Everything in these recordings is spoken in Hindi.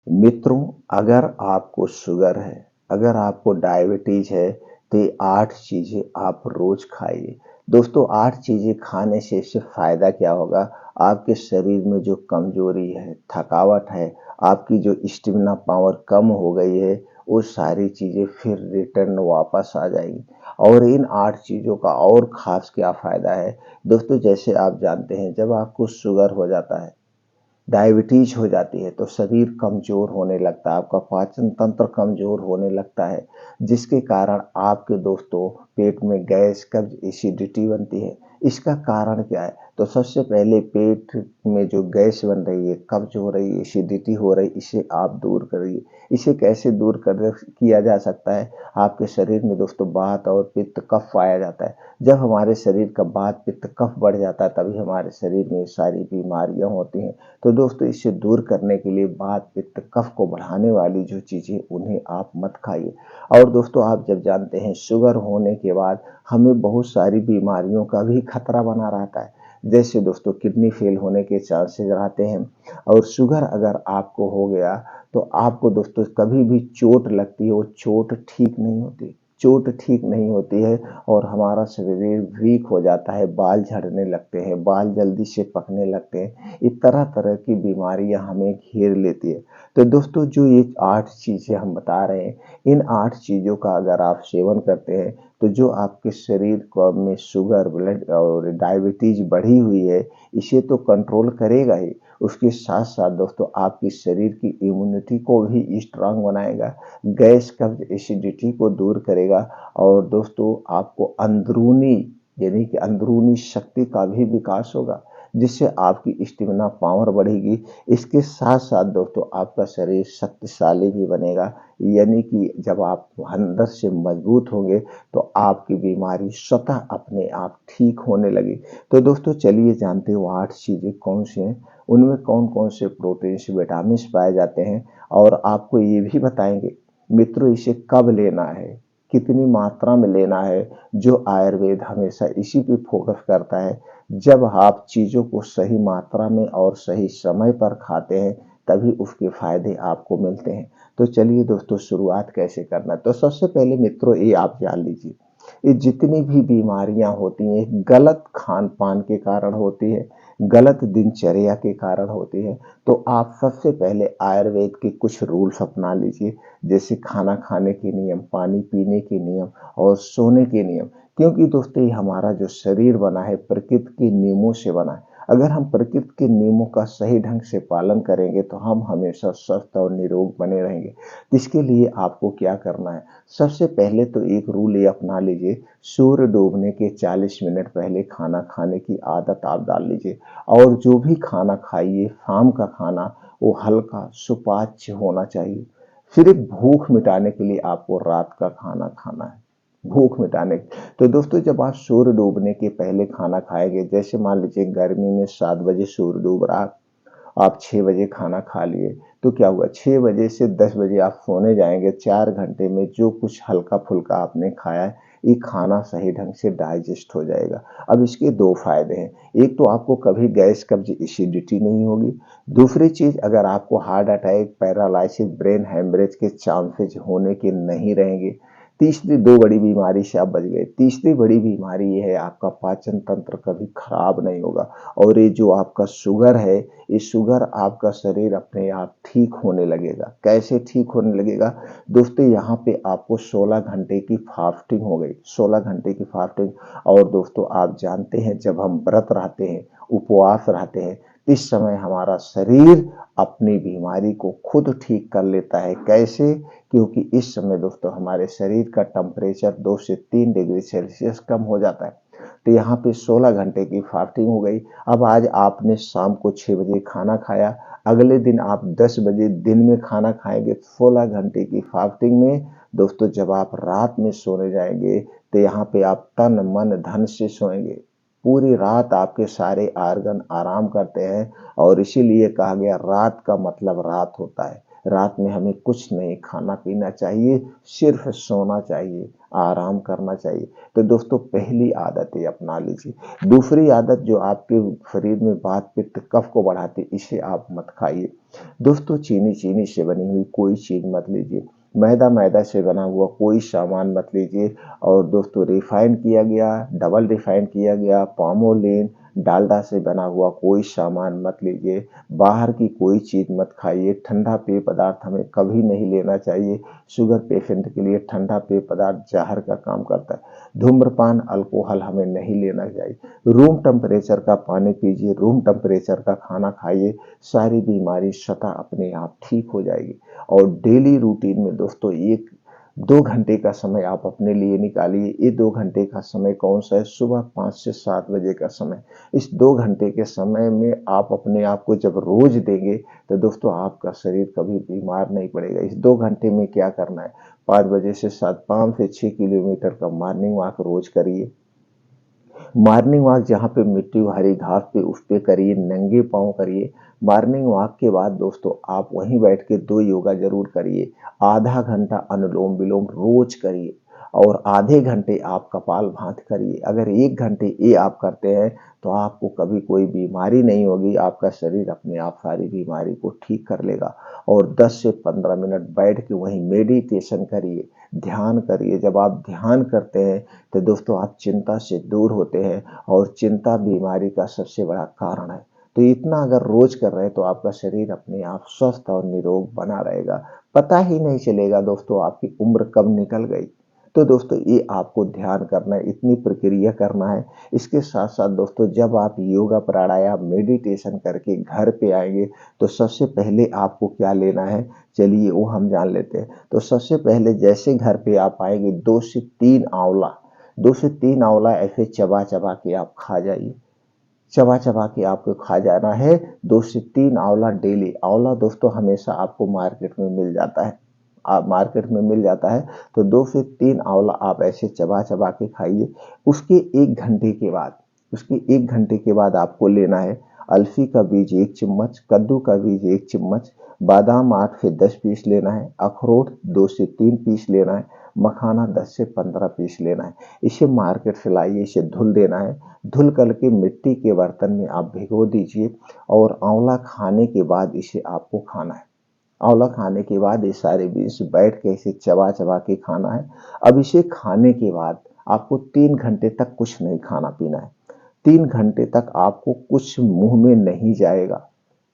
मित्रों, अगर आपको शुगर है, अगर आपको डायबिटीज है, तो ये 8 चीज़ें आप रोज़ खाइए। दोस्तों 8 चीज़ें खाने से इससे फ़ायदा क्या होगा? आपके शरीर में जो कमज़ोरी है, थकावट है, आपकी जो स्टैमिना पावर कम हो गई है, वो सारी चीज़ें फिर रिटर्न वापस आ जाएगी। और इन 8 चीज़ों का और ख़ास क्या फ़ायदा है? दोस्तों जैसे आप जानते हैं जब आपको शुगर हो जाता है, डायबिटीज हो जाती है तो शरीर कमजोर होने लगता है, आपका पाचन तंत्र कमजोर होने लगता है, जिसके कारण आपके दोस्तों पेट में गैस, कब्ज, एसिडिटी बनती है। इसका कारण क्या है? तो सबसे पहले पेट में जो गैस बन रही है, कब्ज हो रही है, एसिडिटी हो रही है, इसे आप दूर करिए। इसे कैसे दूर कर किया जा सकता है? आपके शरीर में दोस्तों वात और पित्त, कफ पाया जाता है। जब हमारे शरीर का वात, पित्त, कफ बढ़ जाता है तभी हमारे शरीर में सारी बीमारियां होती हैं। तो दोस्तों इसे दूर करने के लिए वात, पित्त, कफ को बढ़ाने वाली जो चीज़ें उन्हें आप मत खाइए। और दोस्तों आप जब जानते हैं शुगर होने के बाद हमें बहुत सारी बीमारियों का भी खतरा बना रहता है। जैसे दोस्तों किडनी फेल होने के चांसेस रहते हैं। और शुगर अगर आपको हो गया तो आपको दोस्तों कभी भी चोट लगती है, वो चोट ठीक नहीं होती। चोट ठीक नहीं होती है और हमारा शरीर वीक हो जाता है, बाल झड़ने लगते हैं, बाल जल्दी से पकने लगते हैं। ये तरह-तरह की बीमारियाँ हमें घेर लेती है। तो दोस्तों जो ये 8 चीज़ें हम बता रहे हैं, इन 8 चीज़ों का अगर आप सेवन करते हैं, तो जो आपके शरीर को में शुगर, ब्लड और डायबिटीज़ बढ़ी हुई है, इसे तो कंट्रोल करेगा ही। उसके साथ-साथ दोस्तों आपके शरीर की इम्यूनिटी को भी स्ट्रॉन्ग बनाएगा, गैस, कब्ज़, एसिडिटी को दूर करेगा और दोस्तों आपको अंदरूनी यानी कि अंदरूनी शक्ति का भी विकास होगा, जिससे आपकी स्टेमिना पावर बढ़ेगी। इसके साथ-साथ दोस्तों आपका शरीर शक्तिशाली भी बनेगा, यानी कि जब आप अंदर से मजबूत होंगे, तो आपकी बीमारी स्वतः अपने आप ठीक होने लगी। तो दोस्तों चलिए जानते हो 8 चीज़ें कौन-सी हैं, उनमें कौन-कौन से प्रोटीन्स, विटामिन्स पाए जाते हैं और आपको ये भी बताएँगे मित्रों इसे कब लेना है, कितनी मात्रा में लेना है, जो आयुर्वेद हमेशा इसी पे फोकस करता है। जब आप चीज़ों को सही मात्रा में और सही समय पर खाते हैं, तभी उसके फ़ायदे आपको मिलते हैं। तो चलिए दोस्तों शुरुआत कैसे करना है? तो सबसे पहले मित्रों ये आप जान लीजिए, ये जितनी भी बीमारियाँ होती हैं, गलत खान-पान के कारण होती है, गलत दिनचर्या के कारण होती है। तो आप सबसे पहले आयुर्वेद के कुछ रूल्स अपना लीजिए, जैसे खाना खाने के नियम, पानी पीने के नियम और सोने के नियम। क्योंकि दोस्तों ये हमारा जो शरीर बना है प्रकृति के नियमों से बना है। अगर हम प्रकृति के नियमों का सही ढंग से पालन करेंगे तो हम हमेशा स्वस्थ और निरोग बने रहेंगे। इसके लिए आपको क्या करना है? सबसे पहले तो एक रूल ये अपना लीजिए, सूर्य डूबने के 40 मिनट पहले खाना खाने की आदत आप डाल लीजिए। और जो भी खाना खाइए, शाम का खाना वो हल्का सुपाच्य होना चाहिए। सिर्फ भूख मिटाने के लिए आपको रात का खाना खाना है, भूख मिटाने। तो दोस्तों जब आप सूर्य डूबने के पहले खाना खाएंगे, जैसे मान लीजिए गर्मी में 7 बजे सूर्य डूब रहा, आप 6 बजे खाना खा लिए, तो क्या हुआ 6 बजे से 10 बजे आप सोने जाएँगे, 4 घंटे में जो कुछ हल्का-फुल्का आपने खाया है, ये खाना सही ढंग से डाइजेस्ट हो जाएगा। अब इसके 2 फ़ायदे हैं, एक तो आपको कभी गैस, कब्ज़, एसिडिटी नहीं होगी। दूसरी चीज़ अगर आपको heart attack, paralysis, brain haemorrhage के चांसेज़ होने के नहीं रहेंगे। तीसरी 2 बड़ी बीमारी से आप बच गए। तीसरी बड़ी बीमारी ये है आपका पाचन तंत्र कभी खराब नहीं होगा और ये जो आपका शुगर है, ये शुगर आपका शरीर अपने आप ठीक होने लगेगा। कैसे ठीक होने लगेगा? दोस्तों यहाँ पे आपको 16 घंटे की फास्टिंग हो गई, 16 घंटे की फास्टिंग। और दोस्तों आप जानते हैं जब हम व्रत रहते हैं, उपवास रहते हैं, इस समय हमारा शरीर अपनी बीमारी को खुद ठीक कर लेता है। कैसे? क्योंकि इस समय दोस्तों हमारे शरीर का टेम्परेचर 2 से 3 डिग्री सेल्सियस कम हो जाता है। तो यहाँ पे 16 घंटे की फास्टिंग हो गई। अब आज आपने शाम को 6 बजे खाना खाया, अगले दिन आप 10 बजे दिन में खाना खाएँगे, 16 घंटे की फास्टिंग में दोस्तों जब आप रात में सोने जाएँगे, तो यहाँ पे आप तन, मन, धन से सोएँगे। पूरी रात आपके सारे ऑर्गन आराम करते हैं और इसीलिए कहा गया रात का मतलब रात होता है। रात में हमें कुछ नहीं खाना पीना चाहिए, सिर्फ सोना चाहिए, आराम करना चाहिए। तो दोस्तों पहली आदत ये अपना लीजिए। दूसरी आदत जो आपके शरीर में वात पित्त कफ को बढ़ाती है, इसे आप मत खाइए। दोस्तों चीनी से बनी हुई कोई चीज मत लीजिए, मैदा से बना हुआ कोई सामान मत लीजिए। और दोस्तों रिफाइन किया गया, डबल रिफाइन किया गया, पामोलिन, डालडा से बना हुआ कोई सामान मत लीजिए। बाहर की कोई चीज मत खाइए। ठंडा पेय पदार्थ हमें कभी नहीं लेना चाहिए। शुगर पेशेंट के लिए ठंडा पेय पदार्थ जहर का काम करता है। धूम्रपान, अल्कोहल हमें नहीं लेना चाहिए। रूम टेम्परेचर का पानी पीजिए, रूम टेम्परेचर का खाना खाइए, सारी बीमारी स्वतः अपने आप ठीक हो जाएगी। और डेली रूटीन में दोस्तों 1-2 घंटे का समय आप अपने लिए निकालिए। ये 2 घंटे का समय कौन सा है? सुबह 5 से 7 बजे का समय। इस 2 घंटे के समय में आप अपने आप को जब रोज देंगे तो दोस्तों आपका शरीर कभी बीमार नहीं पड़ेगा। इस 2 घंटे में क्या करना है? 5 बजे से 7, 5 से 6 किलोमीटर का मॉर्निंग वॉक रोज करिए। मॉर्निंग वॉक जहाँ पे मिट्टी भारी घास पे उस पे करिए, नंगे पाँव करिए। मॉर्निंग वॉक के बाद दोस्तों आप वहीं बैठ के 2 योगा जरूर करिए। आधा घंटा अनुलोम विलोम रोज करिए और आधे घंटे आप कपालभाति करिए। अगर 1 घंटे ये आप करते हैं तो आपको कभी कोई बीमारी नहीं होगी। आपका शरीर अपने आप सारी बीमारी को ठीक कर लेगा। और 10 से 15 मिनट बैठ के वहीं मेडिटेशन करिए, ध्यान करिए। जब आप ध्यान करते हैं तो दोस्तों आप चिंता से दूर होते हैं और चिंता बीमारी का सबसे बड़ा कारण है। तो इतना अगर रोज कर रहे हैं तो आपका शरीर अपने आप स्वस्थ और निरोग बना रहेगा। पता ही नहीं चलेगा दोस्तों आपकी उम्र कब निकल गई। तो दोस्तों ये आपको ध्यान करना है, इतनी प्रक्रिया करना है। इसके साथ साथ दोस्तों जब आप योगा प्राणायाम मेडिटेशन करके घर पे आएंगे तो सबसे पहले आपको क्या लेना है, चलिए वो हम जान लेते हैं। तो सबसे पहले जैसे घर पे आप आएंगे 2 से 3 आंवला ऐसे चबा चबा के आप खा जाइए। चबा चबा के आपको खा जाना है 2 से 3 आंवला डेली। आंवला दोस्तों हमेशा आपको मार्केट में मिल जाता है। आप मार्केट में मिल जाता है तो 2 से 3 आंवला आप ऐसे चबा चबा के खाइए। उसके 1 घंटे के बाद आपको लेना है अलसी का बीज 1 चम्मच, कद्दू का बीज 1 चम्मच, बादाम 8 से 10 पीस लेना है, अखरोट 2 से 3 पीस लेना है, मखाना 10 से 15 पीस लेना है। इसे मार्केट से लाइए, इसे धुल देना है। धुल करके मिट्टी के बर्तन में आप भिगो दीजिए और आंवला खाने के बाद इसे आपको खाना है। आंवला खाने के बाद ये सारे बीज बैठ के इसे चबा चबा के खाना है। अब इसे खाने के बाद आपको 3 घंटे तक कुछ नहीं खाना पीना है। 3 घंटे तक आपको कुछ मुंह में नहीं जाएगा।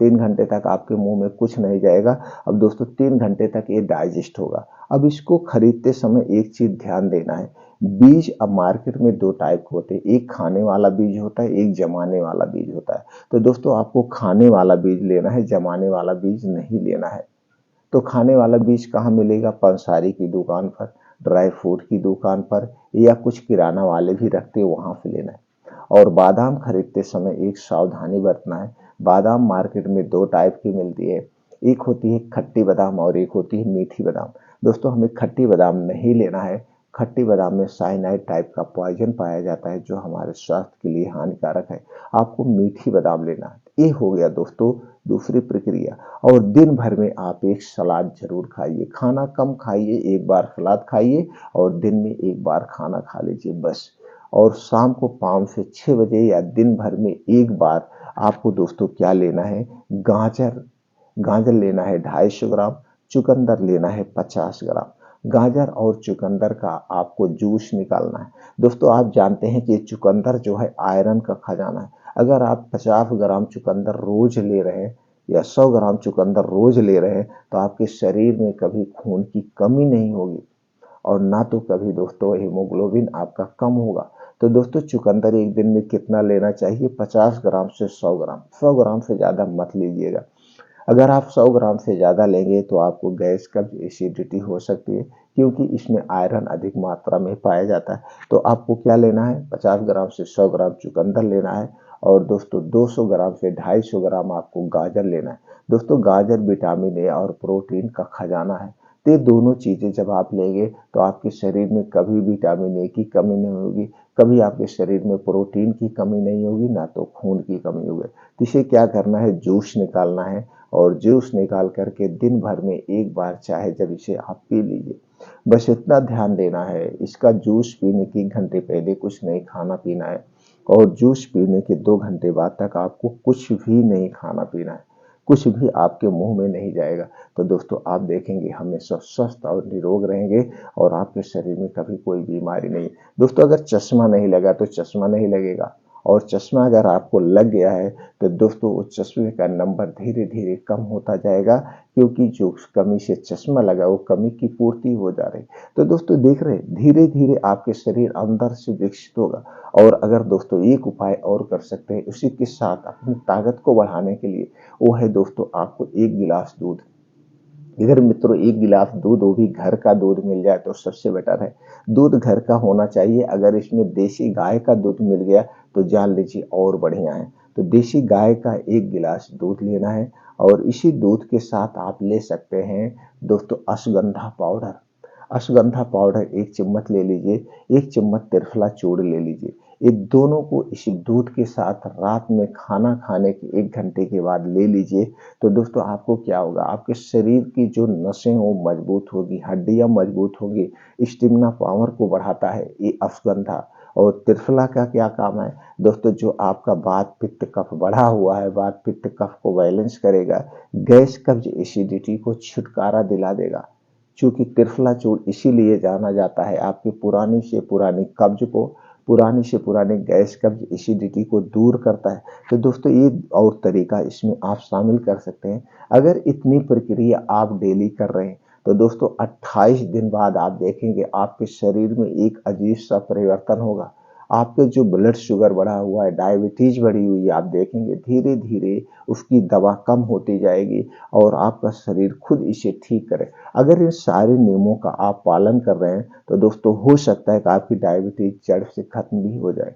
3 घंटे तक आपके मुंह में कुछ नहीं जाएगा। अब दोस्तों 3 घंटे तक ये डाइजेस्ट होगा। अब इसको खरीदते समय एक चीज ध्यान देना है, बीज अब मार्केट में 2 टाइप के होते हैं, एक खाने वाला बीज होता है, एक जमाने वाला बीज होता है। तो दोस्तों आपको खाने वाला बीज लेना है, जमाने वाला बीज नहीं लेना है। तो खाने वाला बीज कहाँ मिलेगा? पंसारी की दुकान पर, ड्राई फ्रूट की दुकान पर, या कुछ किराना वाले भी रखते हैं वहां से लेना है। और बादाम खरीदते समय एक सावधानी बरतना है। बादाम मार्केट में 2 टाइप की मिलती है, एक होती है खट्टी बादाम और एक होती है मीठी बादाम। दोस्तों हमें खट्टी बादाम नहीं लेना है। खट्टी बादाम में साइनाइड टाइप का पॉइजन पाया जाता है जो हमारे स्वास्थ्य के लिए हानिकारक है। आपको मीठी बादाम लेना है। ये हो गया दोस्तों दूसरी प्रक्रिया। और दिन भर में आप एक सलाद जरूर खाइए। खाना कम खाइए, एक बार सलाद खाइए और दिन में एक बार खाना खा लीजिए बस। और शाम को 5 से 6 बजे या दिन भर में एक बार आपको दोस्तों क्या लेना है? गाजर। गाजर लेना है 250 ग्राम, चुकंदर लेना है 50 ग्राम। गाजर और चुकंदर का आपको जूस निकालना है। दोस्तों आप जानते हैं कि चुकंदर जो है आयरन का खजाना है। अगर आप 50 ग्राम चुकंदर रोज ले रहे हैं या 100 ग्राम चुकंदर रोज ले रहे हैं तो आपके शरीर में कभी खून की कमी नहीं होगी और ना तो कभी दोस्तों हीमोग्लोबिन आपका कम होगा। तो दोस्तों चुकंदर एक दिन में कितना लेना चाहिए? 50 ग्राम से 100 ग्राम। 100 ग्राम से ज्यादा मत लीजिएगा। अगर आप 100 ग्राम से ज़्यादा लेंगे तो आपको गैस, कब्ज, एसिडिटी हो सकती है क्योंकि इसमें आयरन अधिक मात्रा में पाया जाता है। तो आपको क्या लेना है? 50 ग्राम से 100 ग्राम चुकंदर लेना है और दोस्तों 200 ग्राम से 250 ग्राम आपको गाजर लेना है। दोस्तों गाजर विटामिन ए और प्रोटीन का खजाना है। तो ये दोनों चीजें जब आप लेंगे तो आपके शरीर में कभी विटामिन ए की कमी नहीं होगी, कभी आपके शरीर में प्रोटीन की कमी नहीं होगी, ना तो खून की कमी होगी। तो इसे क्या करना है? जूस निकालना है और जूस निकाल करके दिन भर में एक बार चाहे जब इसे आप पी लीजिए। बस इतना ध्यान देना है, इसका जूस पीने के 1 घंटे पहले कुछ नहीं खाना पीना है और जूस पीने के 2 घंटे बाद तक आपको कुछ भी नहीं खाना पीना है, कुछ भी आपके मुंह में नहीं जाएगा। तो दोस्तों आप देखेंगे हमेशा स्वस्थ और निरोग रहेंगे और आपके शरीर में कभी कोई बीमारी नहीं। दोस्तों अगर चश्मा नहीं लगा तो चश्मा नहीं लगेगा, और चश्मा अगर आपको लग गया है तो दोस्तों उस चश्मे का नंबर धीरे धीरे कम होता जाएगा, क्योंकि जो कमी से चश्मा लगा वो कमी की पूर्ति हो जा रही। तो दोस्तों देख रहे हैं धीरे धीरे आपके शरीर अंदर से विकसित होगा। और अगर दोस्तों एक उपाय और कर सकते हैं उसी के साथ अपनी ताकत को बढ़ाने के लिए, वो है दोस्तों आपको 1 गिलास दूध, अगर मित्रों 1 गिलास दूध वो भी घर का दूध मिल जाए तो सबसे बेटर है। दूध घर का होना चाहिए, अगर इसमें देसी गाय का दूध मिल गया तो जान लीजिए और बढ़िया है। तो देसी गाय का 1 गिलास दूध लेना है और इसी दूध के साथ आप ले सकते हैं दोस्तों अश्वगंधा पाउडर। अश्वगंधा पाउडर 1 चम्मच ले लीजिए, 1 चम्मच त्रिफला चूर्ण ले लीजिए। ये दोनों को इसी दूध के साथ रात में खाना खाने के 1 घंटे के बाद ले लीजिए। तो दोस्तों आपको क्या होगा, आपके शरीर की जो नसें वो मजबूत होगी, हड्डियां मजबूत होगी, स्टेमिना पावर को बढ़ाता है ये अश्वगंधा। और त्रिफला का क्या काम है दोस्तों, जो आपका वात पित्त कफ बढ़ा हुआ है, वात पित्त कफ को बैलेंस करेगा, गैस कब्ज एसिडिटी को छुटकारा दिला देगा। चूंकि त्रिफला चूर्ण इसीलिए जाना जाता है आपकी पुरानी से पुरानी कब्ज को, पुरानी से पुरानी गैस कब्ज एसिडिटी को दूर करता है। तो दोस्तों ये और तरीका इसमें आप शामिल कर सकते हैं। अगर इतनी प्रक्रिया आप डेली कर रहे हैं तो दोस्तों 28 दिन बाद आप देखेंगे आपके शरीर में एक अजीब सा परिवर्तन होगा। आपके जो ब्लड शुगर बढ़ा हुआ है, डायबिटीज बढ़ी हुई है, आप देखेंगे धीरे धीरे उसकी दवा कम होती जाएगी और आपका शरीर खुद इसे ठीक करे। अगर इन सारे नियमों का आप पालन कर रहे हैं तो दोस्तों हो सकता है कि आपकी डायबिटीज जड़ से खत्म भी हो जाए।